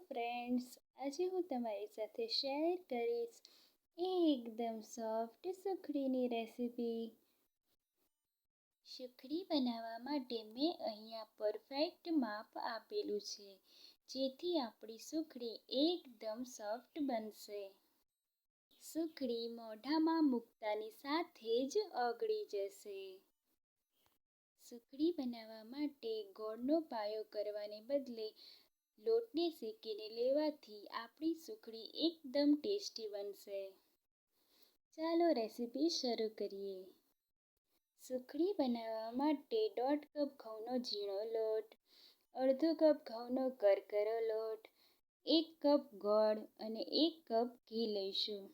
Friends, આજે હું તમારી સાથે શેર કરીશ એકદમ સોફ્ટ સુખડીની રેસીપી. સુખડી બનાવવા માટે મેં અહીંયા પરફેક્ટ માપ આપેલું છે, જેથી આપણી સુખડી એકદમ સોફ્ટ બનશે. સુખડી મોઢામાં મૂકતાની સાથે જ ઓગળી જશે. સુખડી બનાવવા માટે ગોળનો પાયો કરવાને બદલે લોટને શેકીને લેવાથી આપણી સુખડી એકદમ ટેસ્ટી બનશે. ચાલો રેસીપી શરૂ કરીએ. સુખડી બનાવવા માટે 1.5 કપ ઘઉંનો ઝીણો લોટ, અડધો કપ ઘઉંનો કરકરો લોટ, 1 કપ ગોળ અને 1 કપ ઘી લઈશું.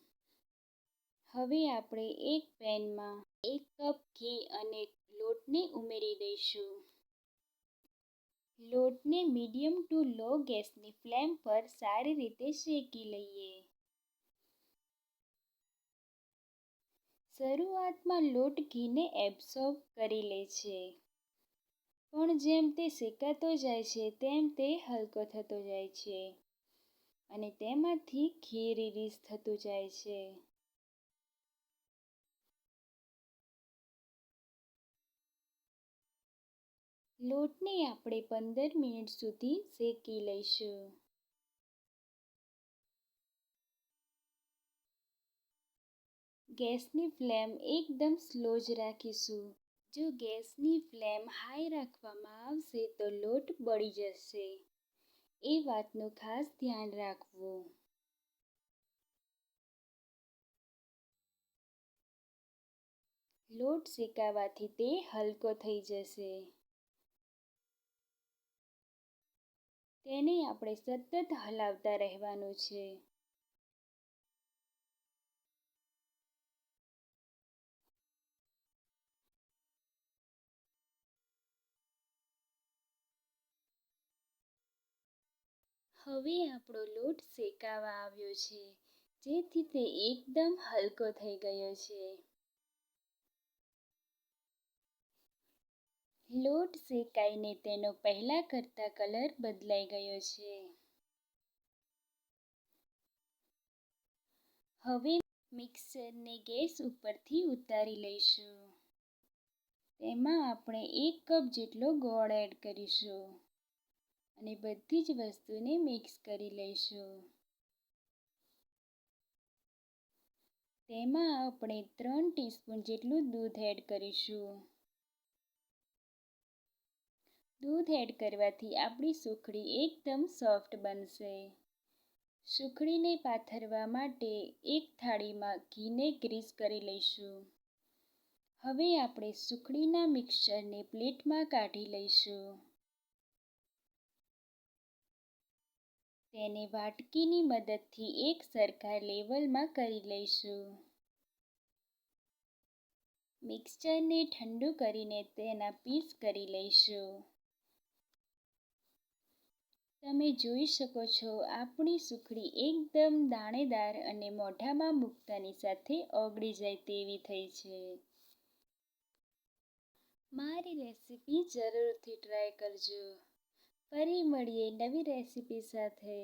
હવે આપણે એક પેનમાં 1 કપ ઘી અને લોટને ઉમેરી દઈશું. લોટને મીડિયમ ટુ લો ગેસની ફ્લેમ પર સારી રીતે શેકી લઈએ. શરૂઆતમાં લોટ ઘીને એબ્સોર્બ કરી લે છે, પણ જેમ તે શેકાતો જાય છે તેમ તે હલકો થતો જાય છે અને તેમાંથી ઘી રિલીઝ થતું જાય છે. લોટને આપણે 15 મિનિટ સુધી શેકી લઈશું. ગેસની ફ્લેમ એકદમ સ્લો જ રાખીશું. જો ગેસની ફ્લેમ હાઈ રાખવામાં આવશે તો લોટ બળી જશે. એ વાતનું ખાસ ધ્યાન રાખવું. લોટ શેકાવાથી તે હલકો થઈ જશે. તેને આપણે સતત હલાવતા રહેવાનું છે. હવે આપણો લોટ શેકાવા આવ્યો છે, જેથી તે એકદમ હલકો થઈ ગયો છે. લોટ શેકાઈને તેનો પહેલા કરતાં કલર બદલાઈ ગયો છે. હવે મિક્સરને ગેસ ઉપરથી ઉતારી લઈશું. તેમાં આપણે 1 કપ જેટલો ગોળ એડ કરીશું અને બધી જ વસ્તુને મિક્સ કરી લઈશું. તેમાં આપણે 3 ટીસ્પૂન જેટલું દૂધ એડ કરીશું. દૂધ એડ કરવાથી આપણી સુખડી એકદમ સોફ્ટ બનશે. સુખડીને પાથરવા માટે એક થાળીમાં ઘીને ગ્રીસ કરી લઈશું. હવે આપણે સુખડીના મિક્સચરને પ્લેટમાં કાઢી લઈશું. તેને વાટકીની મદદથી એક સરખા લેવલમાં કરી લઈશું. મિક્સચરને ઠંડુ કરીને તેના પીસ કરી લઈશું. તમે જોઈ શકો છો, આપણી સુખડી એકદમ દાણેદાર અને મોઢામાં મૂકતાની સાથે ઓગળી જાય તેવી થઈ છે. મારી રેસીપી જરૂરથી ટ્રાય કરજો. ફરી મળીએ નવી રેસીપી સાથે.